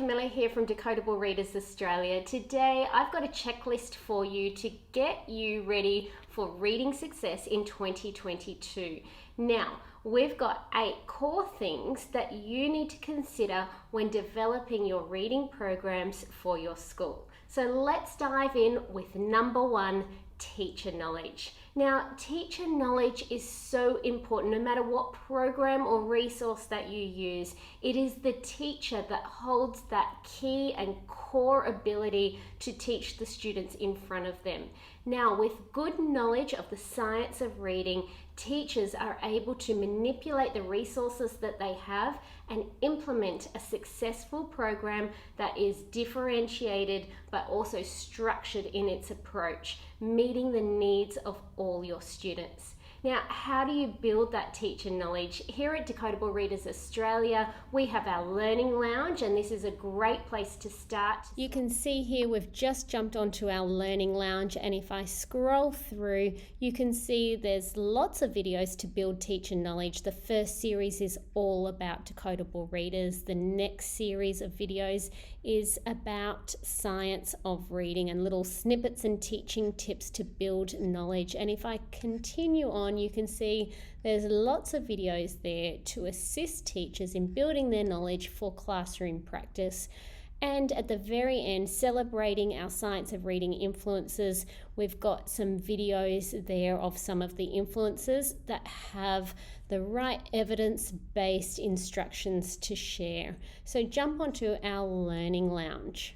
Miller here from Decodable Readers Australia. Today I've got a checklist for you to get you ready for reading success in 2022. Now, we've got 8 core things that you need to consider when developing your reading programs for your school. So let's dive in with number 1, teacher knowledge. Now, teacher knowledge is so important. No matter what program or resource that you use, it is the teacher that holds that key and core ability to teach the students in front of them. Now, with good knowledge of the science of reading, teachers are able to manipulate the resources that they have and implement a successful program that is differentiated but also structured in its approach, meeting the needs of all your students. Now, how do you build that teacher knowledge? Here at Decodable Readers Australia, we have our Learning Lounge, and this is a great place to start. You can see here we've just jumped onto our Learning Lounge, and if I scroll through, you can see there's lots of videos to build teacher knowledge. The first series is all about decodable readers. The next series of videos is about science of reading and little snippets and teaching tips to build knowledge. And if I continue on, you can see there's lots of videos there to assist teachers in building their knowledge for classroom practice. And at the very end, celebrating our science of reading influences, we've got some videos there of some of the influences that have the right evidence-based instructions to share. So jump onto our Learning Lounge.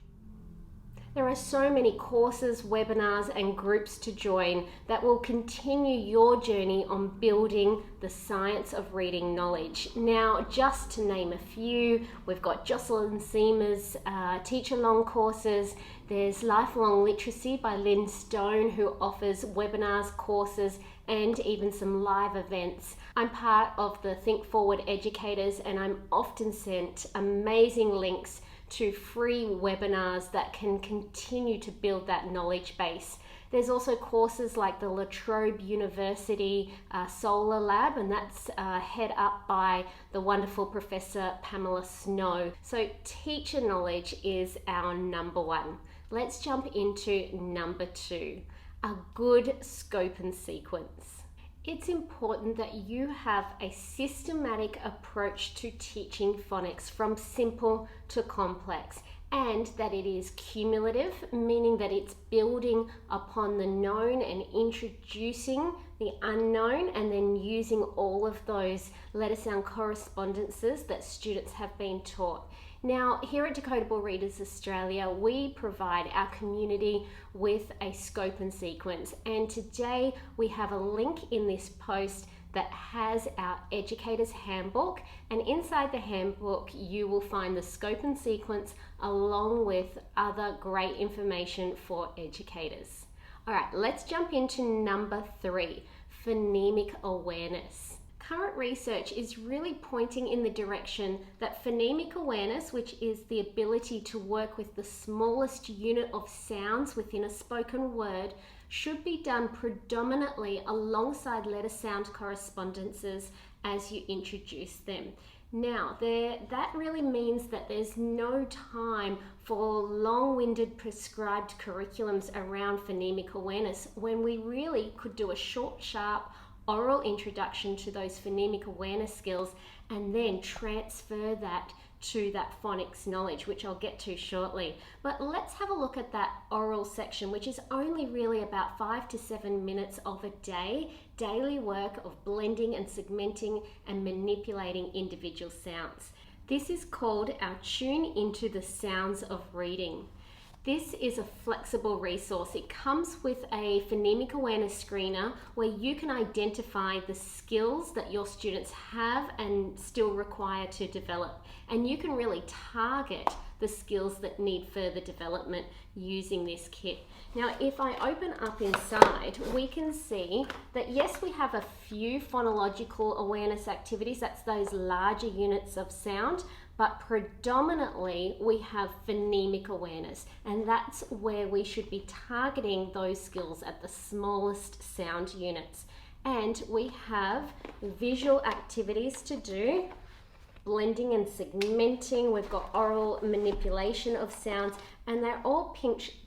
There are so many courses, webinars, and groups to join that will continue your journey on building the science of reading knowledge. Now, just to name a few, we've got Jocelyn Seamer's teach-along courses. There's Lifelong Literacy by Lynn Stone, who offers webinars, courses, and even some live events. I'm part of the Think Forward educators, and I'm often sent amazing links to free webinars that can continue to build that knowledge base. There's also courses like the La Trobe University Solar Lab, and that's head up by the wonderful Professor Pamela Snow. So teacher knowledge is our number 1. Let's jump into number 2, a good scope and sequence. It's important that you have a systematic approach to teaching phonics from simple to complex, and that it is cumulative, meaning that it's building upon the known and introducing the unknown, and then using all of those letter sound correspondences that students have been taught. Now, here at Decodable Readers Australia, we provide our community with a scope and sequence, and today we have a link in this post that has our educator's handbook, and inside the handbook you will find the scope and sequence along with other great information for educators. Alright, let's jump into number 3, phonemic awareness. Current research is really pointing in the direction that phonemic awareness, which is the ability to work with the smallest unit of sounds within a spoken word, should be done predominantly alongside letter sound correspondences as you introduce them. Now, that really means that there's no time for long-winded prescribed curriculums around phonemic awareness, when we really could do a short, sharp, oral introduction to those phonemic awareness skills and then transfer that to that phonics knowledge, which I'll get to shortly. But let's have a look at that oral section, which is only really about 5 to 7 minutes of a day, daily work of blending and segmenting and manipulating individual sounds. This is called our Tune Into the Sounds of Reading. This is a flexible resource. It comes with a phonemic awareness screener where you can identify the skills that your students have and still require to develop. And you can really target the skills that need further development using this kit. Now, if I open up inside, we can see that yes, we have a few phonological awareness activities. That's those larger units of sound. But predominantly we have phonemic awareness, and that's where we should be targeting those skills at the smallest sound units. And we have visual activities to do blending and segmenting, we've got oral manipulation of sounds, and they're all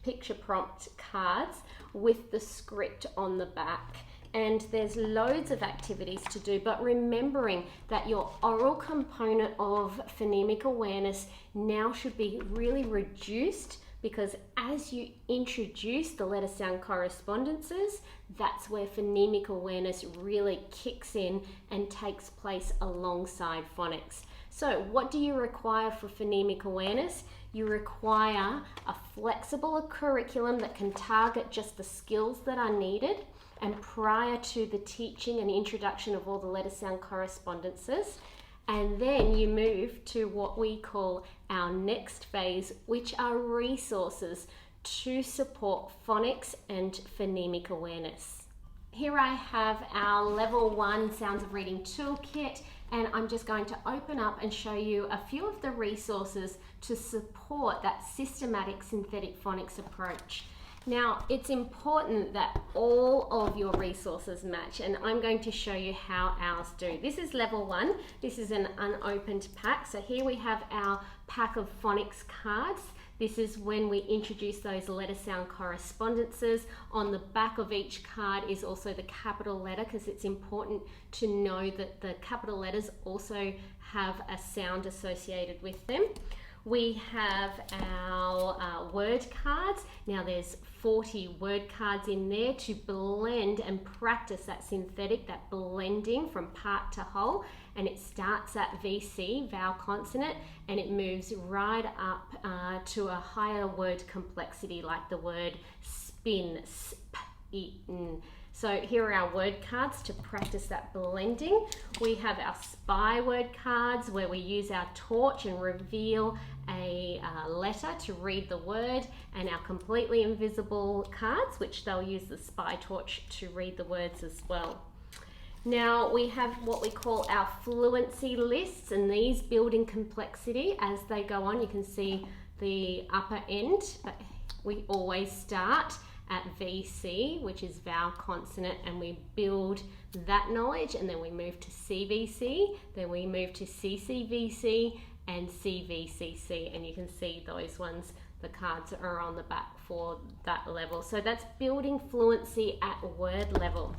picture prompt cards with the script on the back. And there's loads of activities to do, but remembering that your oral component of phonemic awareness now should be really reduced, because as you introduce the letter sound correspondences, that's where phonemic awareness really kicks in and takes place alongside phonics. So what do you require for phonemic awareness? You require a flexible curriculum that can target just the skills that are needed, and prior to the teaching and introduction of all the letter sound correspondences. And then you move to what we call our next phase, which are resources to support phonics and phonemic awareness. Here I have our level 1 Sounds of Reading toolkit, and I'm just going to open up and show you a few of the resources to support that systematic synthetic phonics approach. Now, it's important that all of your resources match, and I'm going to show you how ours do. This is level 1. This is an unopened pack. So here we have our pack of phonics cards. This is when we introduce those letter sound correspondences. On the back of each card is also the capital letter, because it's important to know that the capital letters also have a sound associated with them. We have our word cards. Now there's 40 word cards in there to blend and practice that synthetic, that blending from part to whole. And it starts at VC, vowel consonant, and it moves right up to a higher word complexity, like the word spin, sp, eaten. So here are our word cards to practice that blending. We have our spy word cards, where we use our torch and reveal a letter to read the word, and our completely invisible cards, which they'll use the spy torch to read the words as well. Now we have what we call our fluency lists, and these build in complexity as they go on. You can see the upper end, but we always start at VC, which is vowel consonant, and we build that knowledge, and then we move to CVC, then we move to CCVC and CVCC, and you can see those ones, the cards are on the back for that level. So that's building fluency at word level.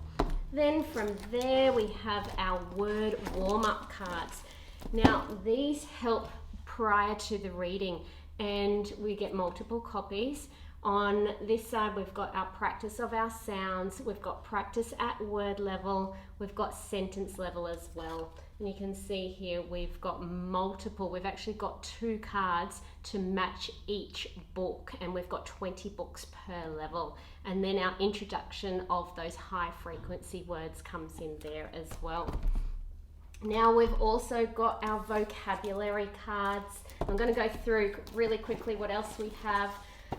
Then from there we have our word warm-up cards. Now these help prior to the reading, and we get multiple copies. On this side we've got our practice of our sounds, we've got practice at word level, we've got sentence level as well. And you can see here we've got multiple, we've actually got 2 cards to match each book, and we've got 20 books per level. And then our introduction of those high frequency words comes in there as well. Now we've also got our vocabulary cards. I'm going to go through really quickly what else we have.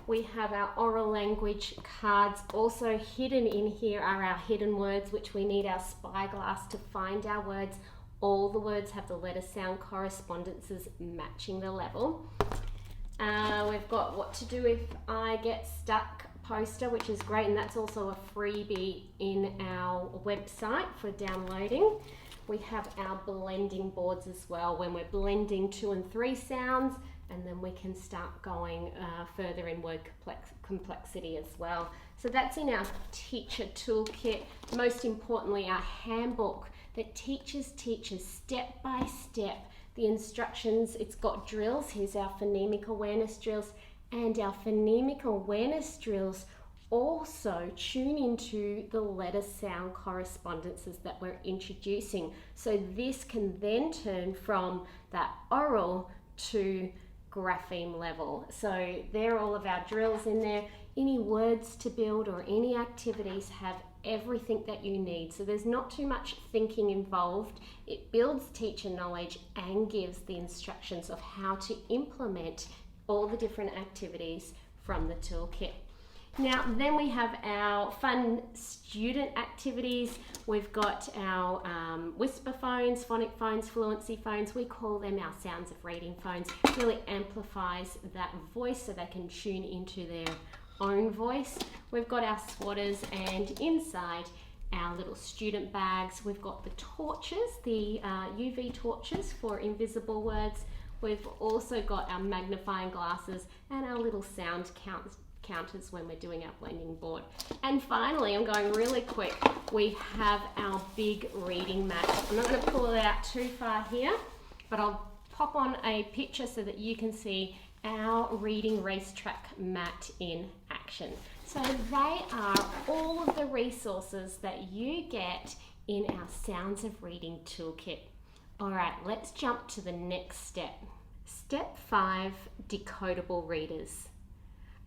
We have our oral language cards. Also hidden in here are our hidden words, which we need our spyglass to find our words. All the words have the letter sound correspondences matching the level. We've got what to do if I get stuck poster, which is great, and that's also a freebie in our website for downloading. We have our blending boards as well, when we're blending 2 and 3 sounds, and then we can start going further in word complexity as well. So that's in our teacher toolkit. Most importantly, our handbook that teaches step by step the instructions. It's got drills. Here's our phonemic awareness drills, and our phonemic awareness drills also tune into the letter sound correspondences that we're introducing. So this can then turn from that oral to grapheme level. So there are all of our drills in there. Any words to build or any activities have everything that you need. So there's not too much thinking involved. It builds teacher knowledge and gives the instructions of how to implement all the different activities from the toolkit. Now then we have our fun student activities. We've got our whisper phones, phonic phones, fluency phones. We call them our sounds of reading phones. It really amplifies that voice so they can tune into their own voice. We've got our swatters, and inside our little student bags. We've got the torches, the UV torches for invisible words. We've also got our magnifying glasses and our little sound counters when we're doing our blending board. And finally, I'm going really quick, we have our big reading mat. I'm not going to pull it out too far here, but I'll pop on a picture so that you can see our reading racetrack mat in action. So they are all of the resources that you get in our Sounds of Reading toolkit. All right, let's jump to the next step. Step 5, Decodable Readers.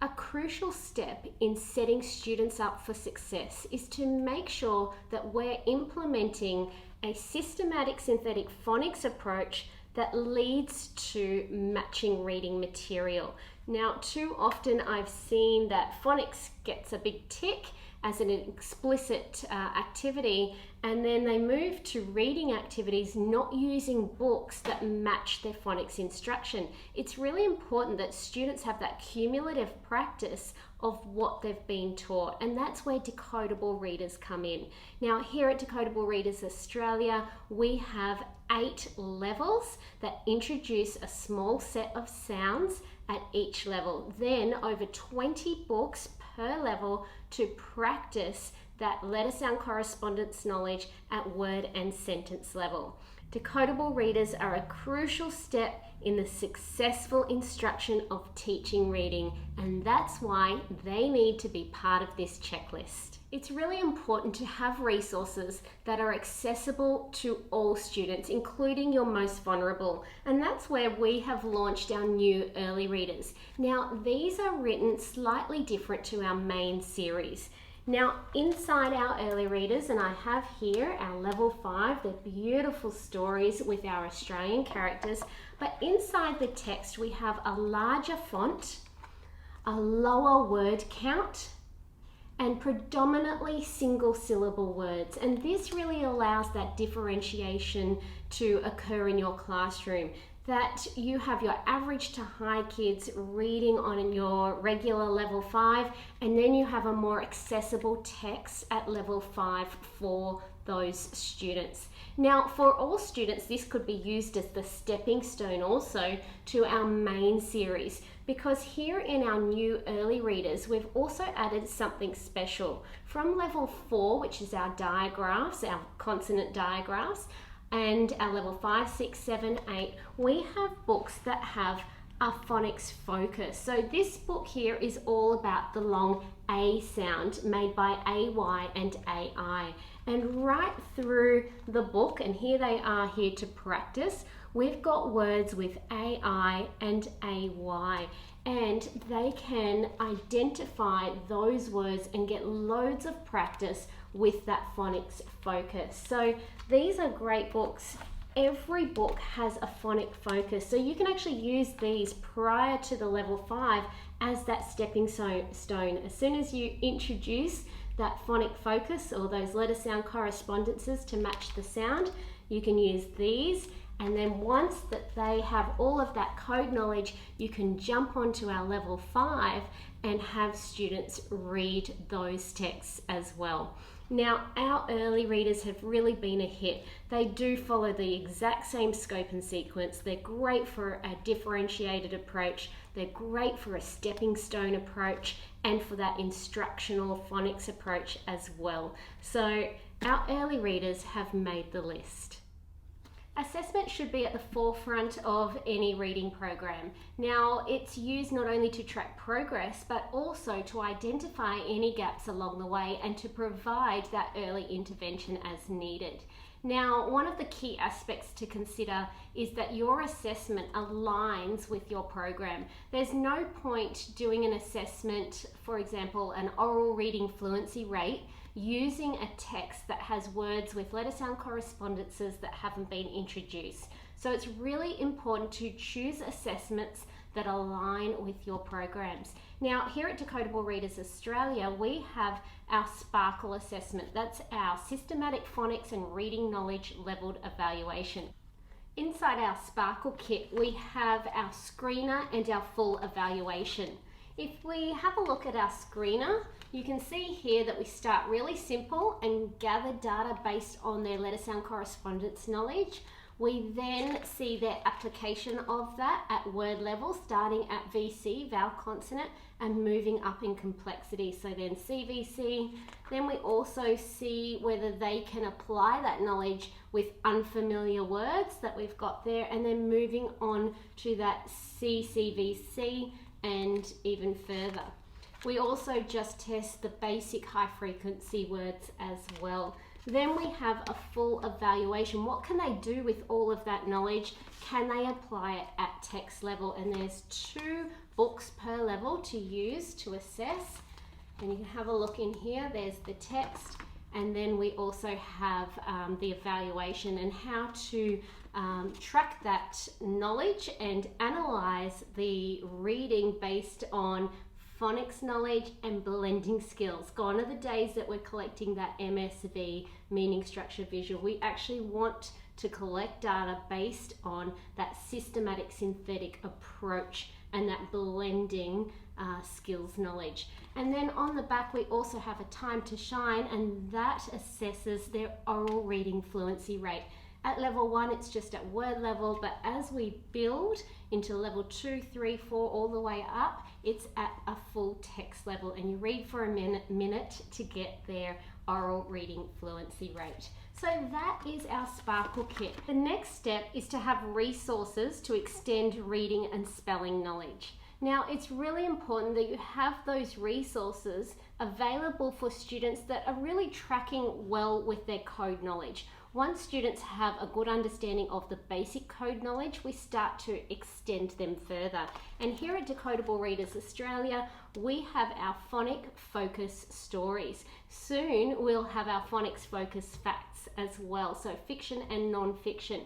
A crucial step in setting students up for success is to make sure that we're implementing a systematic synthetic phonics approach that leads to matching reading material. Now, too often I've seen that phonics gets a big tick as an explicit activity, and then they move to reading activities not using books that match their phonics instruction. It's really important that students have that cumulative practice of what they've been taught, and that's where Decodable Readers come in. Now, here at Decodable Readers Australia, we have 8 levels that introduce a small set of sounds at each level, then over 20 books per level to practice that letter sound correspondence knowledge at word and sentence level. Decodable readers are a crucial step in the successful instruction of teaching reading, and that's why they need to be part of this checklist. It's really important to have resources that are accessible to all students, including your most vulnerable, and that's where we have launched our new early readers. Now, these are written slightly different to our main series. Now, inside our early readers, and I have here our level 5, the beautiful stories with our Australian characters, but inside the text we have a larger font, a lower word count, and predominantly single syllable words. And this really allows that differentiation to occur in your classroom, that you have your average to high kids reading on your regular level 5, and then you have a more accessible text at level 5 for those students. Now, for all students, this could be used as the stepping stone also to our main series, because here in our new early readers, we've also added something special. From level 4, which is our diagraphs, our consonant diagraphs, and our level 5, 6, 7, 8, we have books that have a phonics focus. So this book here is all about the long A sound made by AY and AI. And right through the book, and here they are here to practice, we've got words with AI and AY, and they can identify those words and get loads of practice with that phonics focus. So these are great books. Every book has a phonic focus, so you can actually use these prior to the level 5 as that stepping stone. As soon as you introduce that phonic focus or those letter sound correspondences to match the sound, you can use these, and then once that they have all of that code knowledge, you can jump onto our level 5 and have students read those texts as well. Now, our early readers have really been a hit. They do follow the exact same scope and sequence. They're great for a differentiated approach. They're great for a stepping stone approach and for that instructional phonics approach as well. So our early readers have made the list. Assessment should be at the forefront of any reading program. Now, it's used not only to track progress, but also to identify any gaps along the way and to provide that early intervention as needed. Now, one of the key aspects to consider is that your assessment aligns with your program. There's no point doing an assessment, for example, an oral reading fluency rate, using a text that has words with letter sound correspondences that haven't been introduced. So it's really important to choose assessments that align with your programs. Now, here at Decodable Readers Australia, we have our Sparkle assessment. That's our systematic phonics and reading knowledge leveled evaluation. Inside our Sparkle kit, we have our screener and our full evaluation. If we have a look at our screener, you can see here that we start really simple and gather data based on their letter sound correspondence knowledge. We then see their application of that at word level, starting at VC, vowel consonant, and moving up in complexity. So then CVC. Then we also see whether they can apply that knowledge with unfamiliar words that we've got there, and then moving on to that CCVC and even further. We also just test the basic high frequency words as well. Then we have a full evaluation. What can they do with all of that knowledge? Can they apply it at text level? And there's 2 books per level to use to assess. And you can have a look in here. There's the text, and then we also have the evaluation and how to track that knowledge and analyze the reading based on phonics knowledge and blending skills. Gone are the days that we're collecting that MSV, meaning, structure, visual. We actually want to collect data based on that systematic synthetic approach and that blending skills knowledge. And then on the back we also have a time to shine, and that assesses their oral reading fluency rate. At level 1 it's just at word level, but as we build into level 2, 3, 4 all the way up, it's at a full text level, and you read for a minute to get their oral reading fluency rate. So that is our Sparkle kit. The next step is to have resources to extend reading and spelling knowledge. Now it's really important that you have those resources available for students that are really tracking well with their code knowledge. Once students have a good understanding of the basic code knowledge, we start to extend them further. And here at Decodable Readers Australia, we have our phonic focus stories. Soon we'll have our phonics focus facts as well, so fiction and non-fiction.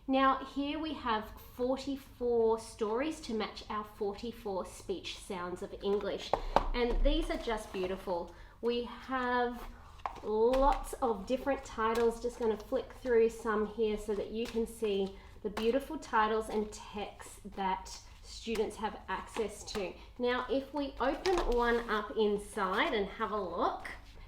Now here we have 44 stories to match our 44 speech sounds of English, and these are just beautiful. We have lots of different titles. Just going to flick through some here so that you can see the beautiful titles and text that students have access to. Now if we open one up inside and have a look,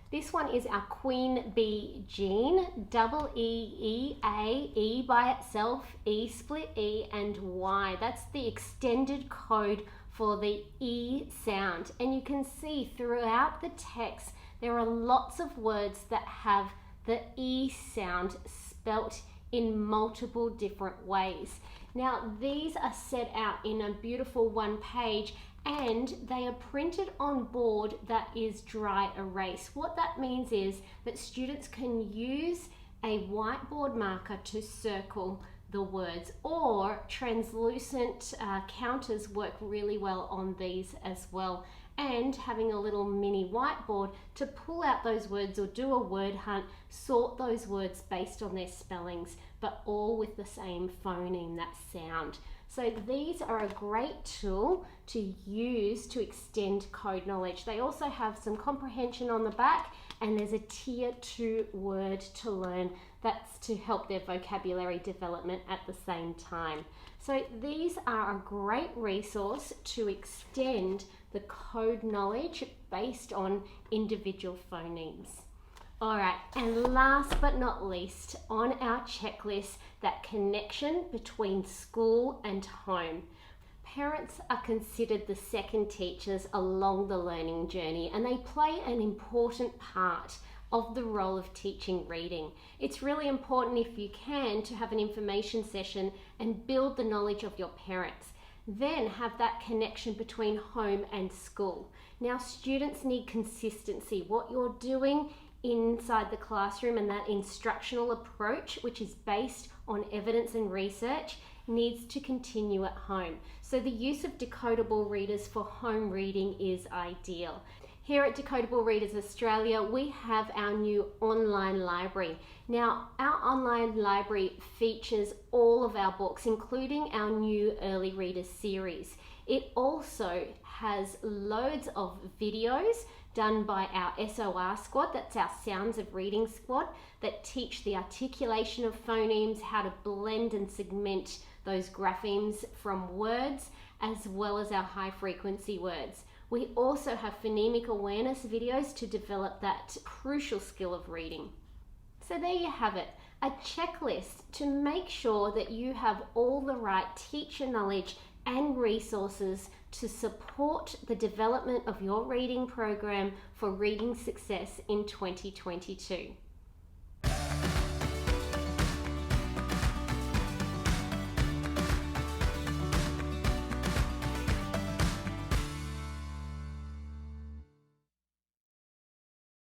this one is our Queen Bee gene, double E-E-A, E by itself, E split E, and Y. That's the extended code for the E sound. And you can see throughout the text there are lots of words that have the E sound spelt in multiple different ways. Now these are set out in a beautiful 1 page, and they are printed on board that is dry erase. What that means is that students can use a whiteboard marker to circle the words, or translucent counters work really well on these as well. And having a little mini whiteboard to pull out those words or do a word hunt, sort those words based on their spellings, but all with the same phoneme, that sound. So these are a great tool to use to extend code knowledge. They also have some comprehension on the back, and there's a tier 2 word to learn. That's to help their vocabulary development at the same time. So these are a great resource to extend the code knowledge based on individual phonemes. Alright, and last but not least on our checklist, that connection between school and home. Parents are considered the second teachers along the learning journey, and they play an important part of the role of teaching reading. It's really important, if you can, to have an information session and build the knowledge of your parents. Then have that connection between home and school. Now students need consistency. What you're doing inside the classroom and that instructional approach, which is based on evidence and research, needs to continue at home. So the use of decodable readers for home reading is ideal. Here at Decodable Readers Australia, we have our new online library. Now, our online library features all of our books, including our new Early Readers series. It also has loads of videos done by our SOR squad, that's our Sounds of Reading squad, that teach the articulation of phonemes, how to blend and segment those graphemes from words, as well as our high frequency words. We also have phonemic awareness videos to develop that crucial skill of reading. So there you have it, a checklist to make sure that you have all the right teacher knowledge and resources to support the development of your reading program for reading success in 2022.